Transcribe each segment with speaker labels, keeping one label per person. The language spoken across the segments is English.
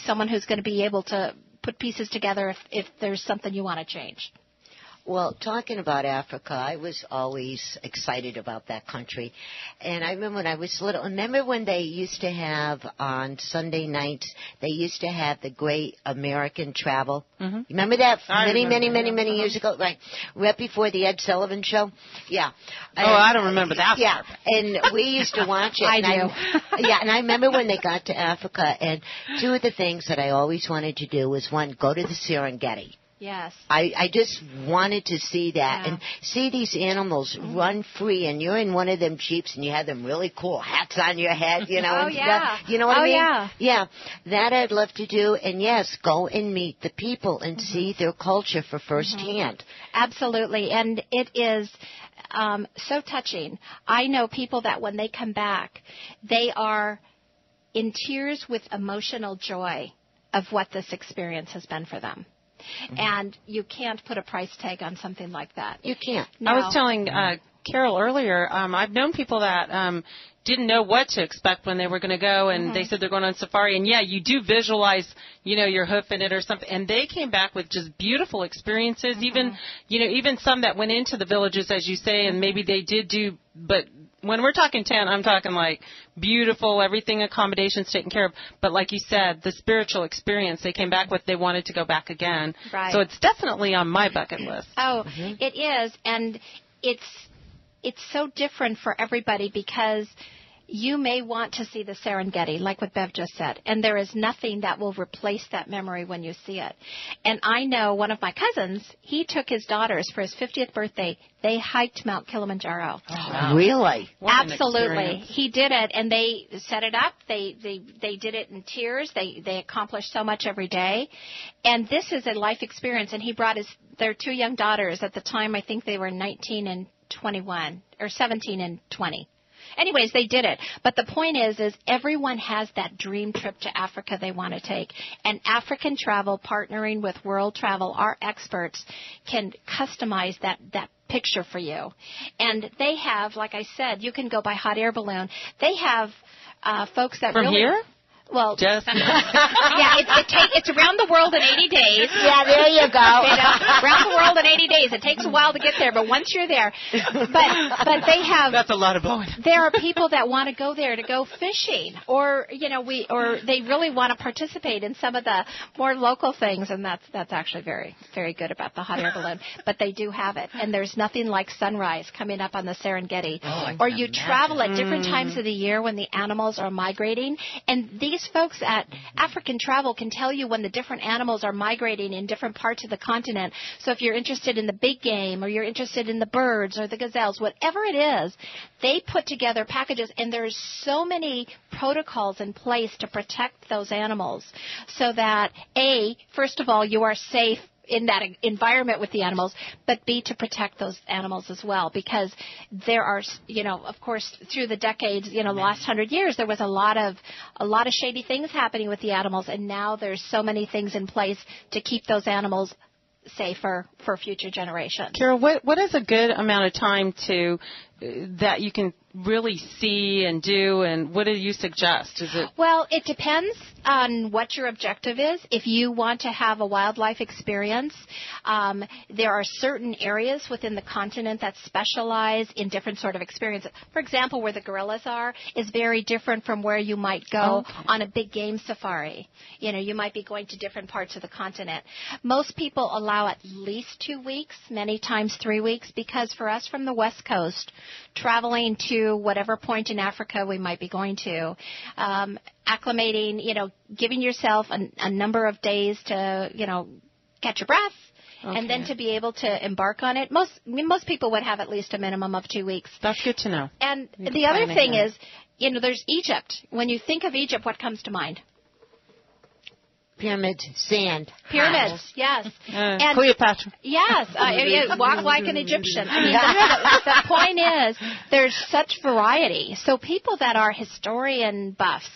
Speaker 1: someone who's going to be able to put pieces together if there's something you want to change.
Speaker 2: Well, talking about Africa, I was always excited about that country. And I remember when I was little, remember when they used to have on Sunday nights, they used to have the Great American Travel? Mm-hmm. You remember that many years ago? Right before the Ed Sullivan Show? Yeah.
Speaker 3: I don't remember that
Speaker 2: Yeah,
Speaker 3: part.
Speaker 2: and we used to watch it.
Speaker 1: I do.
Speaker 2: And I remember when they got to Africa, and two of the things that I always wanted to do was, one, go to the Serengeti.
Speaker 1: Yes.
Speaker 2: I just wanted to see that and see these animals run free, and you're in one of them jeeps and you have them really cool hats on your head, you know. You know what I mean? Yeah. That I'd love to do, and yes, go and meet the people and see their culture for firsthand.
Speaker 1: Absolutely, and it is so touching. I know people that when they come back, they are in tears with emotional joy of what this experience has been for them. Mm-hmm. And you can't put a price tag on something like that.
Speaker 2: You can't.
Speaker 1: No.
Speaker 3: I was telling Carol earlier, I've known people that didn't know what to expect when they were going to go, and they said they're going on safari. And, you do visualize, your hoof in it or something. And they came back with just beautiful experiences, even some that went into the villages, as you say, and maybe they did do, but when we're talking tent, I'm talking like beautiful, everything, accommodations taken care of. But like you said, the spiritual experience they came back with, they wanted to go back again.
Speaker 1: Right.
Speaker 3: So it's definitely on my bucket list.
Speaker 1: Oh, it is. And it's so different for everybody because you may want to see the Serengeti, like what Bev just said, and there is nothing that will replace that memory when you see it. And I know one of my cousins, he took his daughters for his 50th birthday. They hiked Mount Kilimanjaro.
Speaker 2: Oh, wow. Really?
Speaker 1: Absolutely. He did it, and they set it up. They did it in tears. They accomplished so much every day. And this is a life experience, and he brought their two young daughters. At the time, I think they were 19 and 21, or 17 and 20. Anyways, they did it. But the point is everyone has that dream trip to Africa they want to take. And African Travel, partnering with World Travel, our experts can customize that picture for you. And they have, like I said, you can go by hot air balloon. They have folks that
Speaker 3: From here?
Speaker 1: Well,
Speaker 3: just
Speaker 1: it's around the world in 80 days.
Speaker 2: Yeah, there you go.
Speaker 1: Around the world in 80 days. It takes a while to get there, but once you're there, but they have.
Speaker 3: That's a lot of blowing.
Speaker 1: There are people that want to go there to go fishing, or they really want to participate in some of the more local things, and that's actually very, very good about the hot air balloon. But they do have it, and there's nothing like sunrise coming up on the Serengeti. Or you travel at different times of the year when the animals are migrating, and these folks at African Travel can tell you when the different animals are migrating in different parts of the continent. So if you're interested in the big game, or you're interested in the birds or the gazelles, whatever it is, they put together packages, and there's so many protocols in place to protect those animals so that, A, first of all, you are safe in that environment with the animals, but B, to protect those animals as well, because there are, of course, through the decades, the last 100 years, there was a lot of shady things happening with the animals, and now there's so many things in place to keep those animals safer for future generations.
Speaker 3: Carol, what is a good amount of time that you can really see and do, and what do you suggest?
Speaker 1: Well, it depends on what your objective is. If you want to have a wildlife experience, there are certain areas within the continent that specialize in different sort of experiences. For example, where the gorillas are is very different from where you might go on a big game safari. You might be going to different parts of the continent. Most people allow at least 2 weeks, many times 3 weeks, because for us from the West Coast, traveling to whatever point in Africa we might be going to, acclimating, giving yourself a number of days to, catch your breath, and then to be able to embark on it. Most people would have at least a minimum of 2 weeks.
Speaker 3: That's good to know.
Speaker 1: And the other thing is, there's Egypt. When you think of Egypt, what comes to mind?
Speaker 2: Pyramids, sand.
Speaker 1: Pyramids, yes.
Speaker 3: And Cleopatra.
Speaker 1: Yes, walk like an Egyptian. I mean, the point is, there's such variety. So people that are historian buffs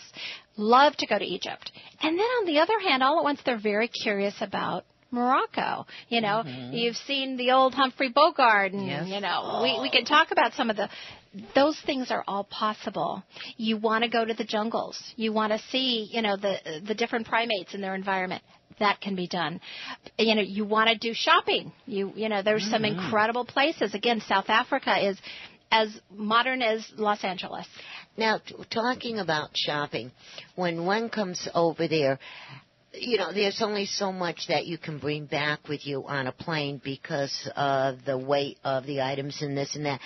Speaker 1: love to go to Egypt. And then on the other hand, all at once, they're very curious about Morocco. You've seen the old Humphrey Bogart, and we can talk about some of the those things are all possible. You want to go to the jungles. You want to see, the different primates in their environment. That can be done. You want to do shopping. There's some incredible places. Again, South Africa is as modern as Los Angeles.
Speaker 2: Now, talking about shopping, when one comes over there, there's only so much that you can bring back with you on a plane because of the weight of the items and this and that.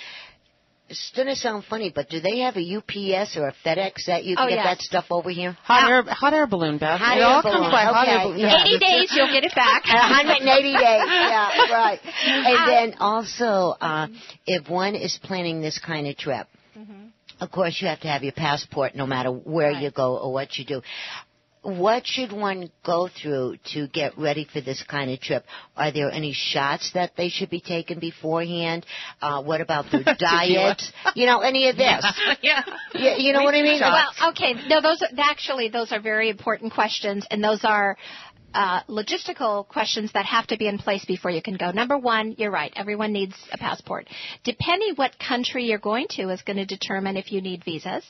Speaker 2: It's going to sound funny, but do they have a UPS or a FedEx that you can get that stuff over here?
Speaker 3: Hot air balloon, Beth.
Speaker 2: Hot air balloon.
Speaker 3: By hot air balloon.
Speaker 1: 80 days, you'll get it back.
Speaker 2: 180 days. Yeah, right. And then also, if one is planning this kind of trip, of course you have to have your passport no matter where you go or what you do. What should one go through to get ready for this kind of trip? Are there any shots that they should be taking beforehand? What about their diet? Any of this?
Speaker 1: Yeah.
Speaker 2: You know what I mean?
Speaker 1: Well, okay. No, those are very important questions, and those are logistical questions that have to be in place before you can go. Number one, you're right. Everyone needs a passport. Depending what country you're going to is going to determine if you need visas.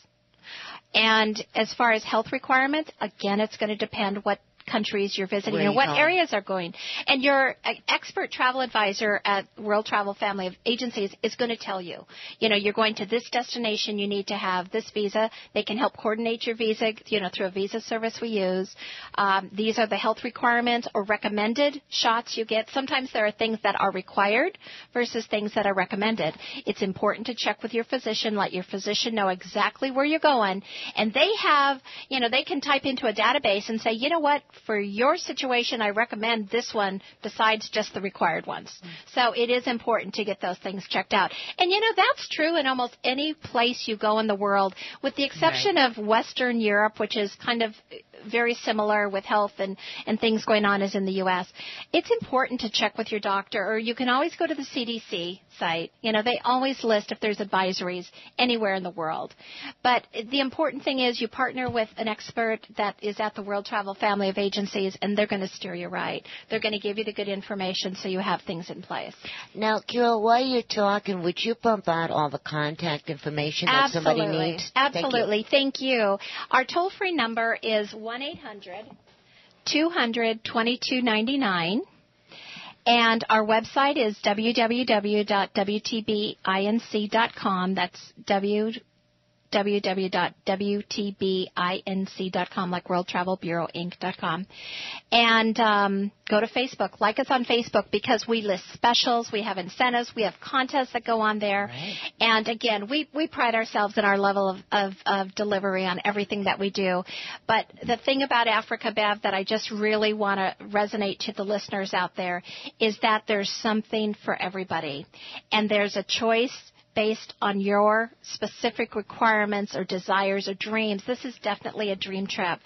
Speaker 1: And as far as health requirements, again, it's going to depend what countries you're visiting or what areas are going. And your expert travel advisor at World Travel Family of Agencies is going to tell you, you're going to this destination, you need to have this visa. They can help coordinate your visa, through a visa service we use. These are the health requirements or recommended shots you get. Sometimes there are things that are required versus things that are recommended. It's important to check with your physician, let your physician know exactly where you're going. And they have, they can type into a database and say, you know what, for your situation, I recommend this one besides just the required ones. So it is important to get those things checked out. And, that's true in almost any place you go in the world, with the exception of Western Europe, which is kind of very similar with health and things going on as in the U.S. It's important to check with your doctor, or you can always go to the CDC site. They always list if there's advisories anywhere in the world. But the important thing is you partner with an expert that is at the World Travel Family of Agencies, and they're going to steer you right. They're going to give you the good information so you have things in place.
Speaker 2: Now, Carol, while you're talking, would you bump out all the contact information that somebody needs?
Speaker 1: Absolutely. Thank you. Our toll-free number is 1-800-200-2299. And our website is www.wtbinc.com. That's www.wtbinc.com, like World Travel Bureau Inc.com. And go to Facebook. Like us on Facebook because we list specials. We have incentives. We have contests that go on there. Right. And, again, we pride ourselves in our level of delivery on everything that we do. But the thing about Africa, Bev, that I just really want to resonate to the listeners out there is that there's something for everybody. And there's a choice based on your specific requirements or desires or dreams. This is definitely a dream trip.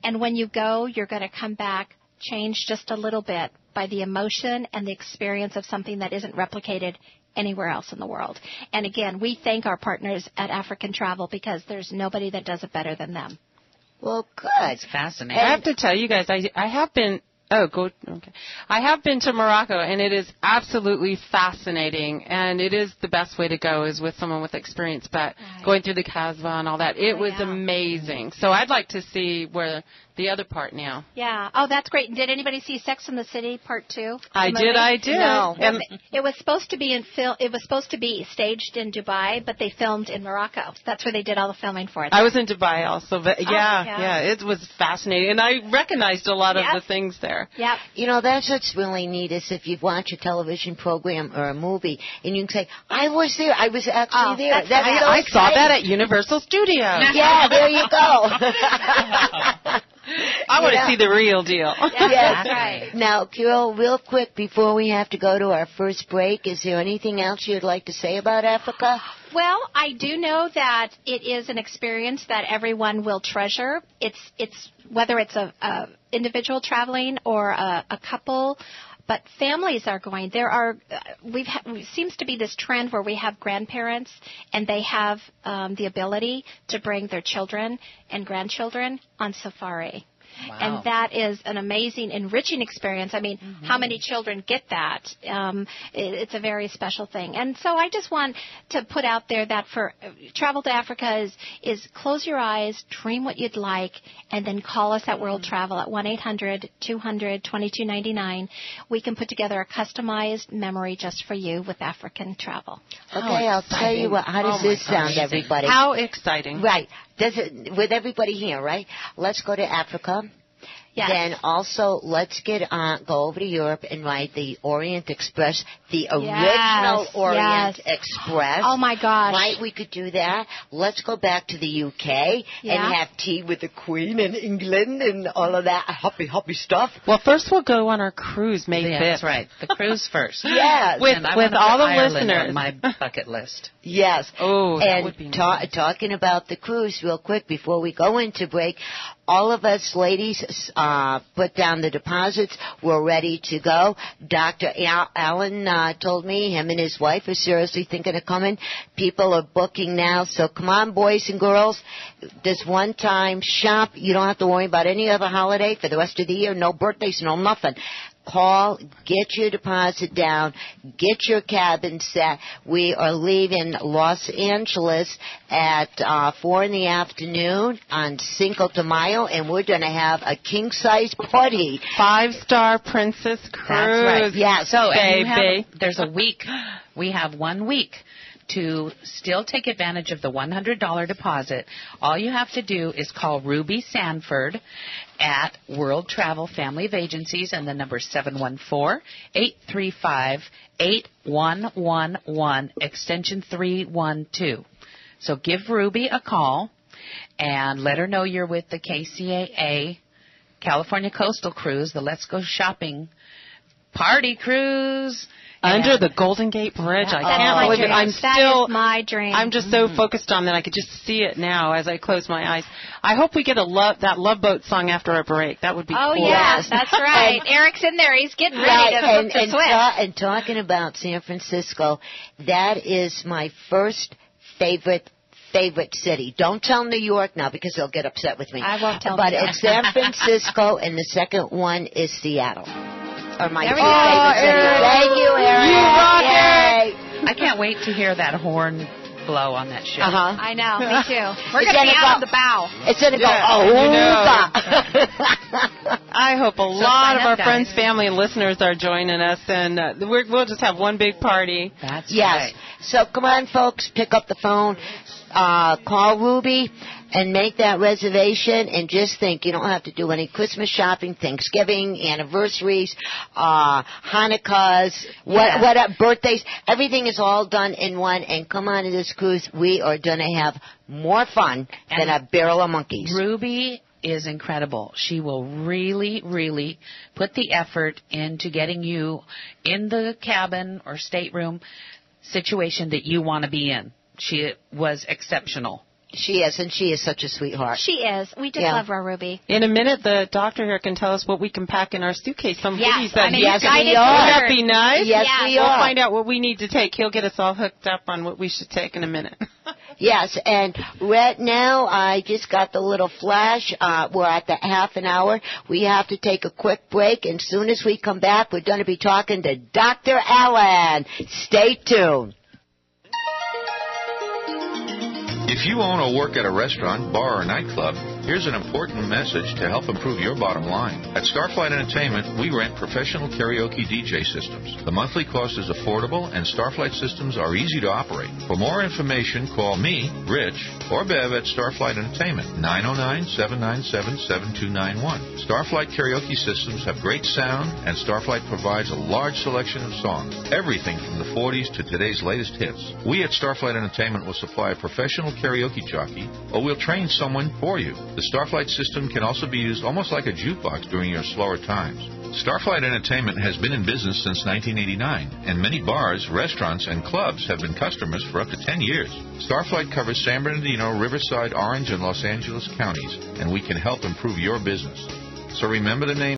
Speaker 1: And when you go, you're going to come back changed just a little bit by the emotion and the experience of something that isn't replicated anywhere else in the world. And again, we thank our partners at African Travel because there's nobody that does it better than them.
Speaker 2: Well, good.
Speaker 4: It's fascinating.
Speaker 3: I have to tell you guys, I have been... Oh, go. Okay. I have been to Morocco, and it is absolutely fascinating, and it is the best way to go is with someone with experience, but going through the Kasbah and all that, it was amazing. So I'd like to see where the other part now.
Speaker 1: Yeah. Oh, that's great. And did anybody see Sex and the City Part 2?
Speaker 3: I did.
Speaker 1: No. It was supposed to be It was supposed to be staged in Dubai, but they filmed in Morocco. That's where they did all the filming for it.
Speaker 3: I was in Dubai also, but it was fascinating, and I recognized a lot of the things there.
Speaker 1: Yep.
Speaker 2: That's what's really neat is if you watch a television program or a movie, and you can say, I was there. I was actually there.
Speaker 3: I saw that at Universal Studios.
Speaker 2: Yeah, there you go.
Speaker 3: I want to see the real deal.
Speaker 1: Yes, right.
Speaker 2: Now, Carol, real quick before we have to go to our first break, is there anything else you'd like to say about Africa?
Speaker 1: Well, I do know that it is an experience that everyone will treasure. It's whether it's a individual traveling or a couple. But families are going. Seems to be this trend where we have grandparents and they have the ability to bring their children and grandchildren on safari.
Speaker 4: Wow.
Speaker 1: And that is an amazing, enriching experience. I mean, how many children get that? It's a very special thing. And so I just want to put out there that for travel to Africa is close your eyes, dream what you'd like, and then call us at World Travel at 1-800-200-2299. We can put together a customized memory just for you with African travel.
Speaker 2: Okay, I'll tell you what. How does this sound, everybody?
Speaker 3: How exciting.
Speaker 2: Right. Does it, with everybody here, right? Let's go to Africa.
Speaker 1: Yes.
Speaker 2: Then also, let's go over to Europe and ride the Orient Express, the original Orient Express.
Speaker 1: Oh, my gosh.
Speaker 2: Right, we could do that. Let's go back to the UK and have tea with the Queen in England and all of that hoppy stuff.
Speaker 3: Well, first we'll go on our cruise May 5th.
Speaker 4: That's right. The cruise first.
Speaker 2: Yes.
Speaker 3: With all the listeners.
Speaker 4: On my bucket list.
Speaker 2: Yes.
Speaker 3: Oh, that
Speaker 2: and
Speaker 3: would be nice.
Speaker 2: Talking about the cruise real quick before we go into break, all of us ladies put down the deposits. We're ready to go. Dr. Allen told me him and his wife are seriously thinking of coming. People are booking now. So come on, boys and girls. This one time shop. You don't have to worry about any other holiday for the rest of the year. No birthdays, no nothing. Call, get your deposit down, get your cabin set. We are leaving Los Angeles at 4 in the afternoon on Cinco de Mayo, and we're going to have a king-size party.
Speaker 3: 5-star Princess Cruise.
Speaker 4: That's right.
Speaker 2: Yeah.
Speaker 4: So
Speaker 3: baby.
Speaker 4: there's a week. We have 1 week to still take advantage of the $100 deposit. All you have to do is call Ruby Sanford at World Travel Family of Agencies, and the number is 714-835-8111, extension 312. So give Ruby a call and let her know you're with the KCAA California Coastal Cruise, the Let's Go Shopping Party Cruise.
Speaker 3: Under the Golden Gate Bridge. I can't believe it.
Speaker 1: That is my dream.
Speaker 3: I'm just so focused on that I could just see it now as I close my eyes. I hope we get that Love Boat song after our break. That would be cool.
Speaker 1: Oh, yes, that's right. Eric's in there. He's getting ready to swim.
Speaker 2: And talking about San Francisco, that is my first favorite city. Don't tell New York now because they'll get upset with me.
Speaker 1: I won't tell
Speaker 2: But
Speaker 1: New York.
Speaker 2: it's San Francisco, and the second one is Seattle. Are my
Speaker 1: There we
Speaker 2: favorite cities. Thank you, Eric.
Speaker 3: You rock it.
Speaker 4: I can't wait to hear that horn blow on that ship.
Speaker 1: I know, me too. We're going to be out on the bow.
Speaker 2: It's going to go,
Speaker 3: I hope a lot of our friends, family, and listeners are joining us, and we'll just have one big party.
Speaker 4: That's
Speaker 2: right. So come on, folks, pick up the phone, call Ruby, and make that reservation, and just think, you don't have to do any Christmas shopping, Thanksgiving, anniversaries, Hanukkahs, what birthdays. Everything is all done in one, and come on to this cruise. We are going to have more fun than a barrel of monkeys.
Speaker 4: Ruby is incredible. She will really, really put the effort into getting you in the cabin or stateroom situation that you want to be in. She was exceptional.
Speaker 2: She is, and she is such a sweetheart.
Speaker 1: She is. We just love our Ruby.
Speaker 3: In a minute, the doctor here can tell us what we can pack in our suitcase. Some goodies
Speaker 1: I'm
Speaker 3: that
Speaker 1: excited
Speaker 3: Would that be nice?
Speaker 2: Yes, we are.
Speaker 3: We'll find out what we need to take. He'll get us all hooked up on what we should take in a minute.
Speaker 2: Yes, and right now I just got the little flash. We're at the half an hour. We have to take a quick break, and as soon as we come back, we're going to be talking to Dr. Allen. Stay tuned.
Speaker 5: If you own or work at a restaurant, bar, or nightclub, here's an important message to help improve your bottom line. At Starflight Entertainment, we rent professional karaoke DJ systems. The monthly cost is affordable, and Starflight systems are easy to operate. For more information, call me, Rich, or Bev at Starflight Entertainment, 909-797-7291. Starflight karaoke systems have great sound, and Starflight provides a large selection of songs, everything from the 40s to today's latest hits. We at Starflight Entertainment will supply a professional karaoke jockey, or we'll train someone for you. The Starflight system can also be used almost like a jukebox during your slower times. Starflight Entertainment has been in business since 1989, and many bars, restaurants, and clubs have been customers for up to 10 years. Starflight covers San Bernardino, Riverside, Orange, and Los Angeles counties, and we can help improve your business. So remember the name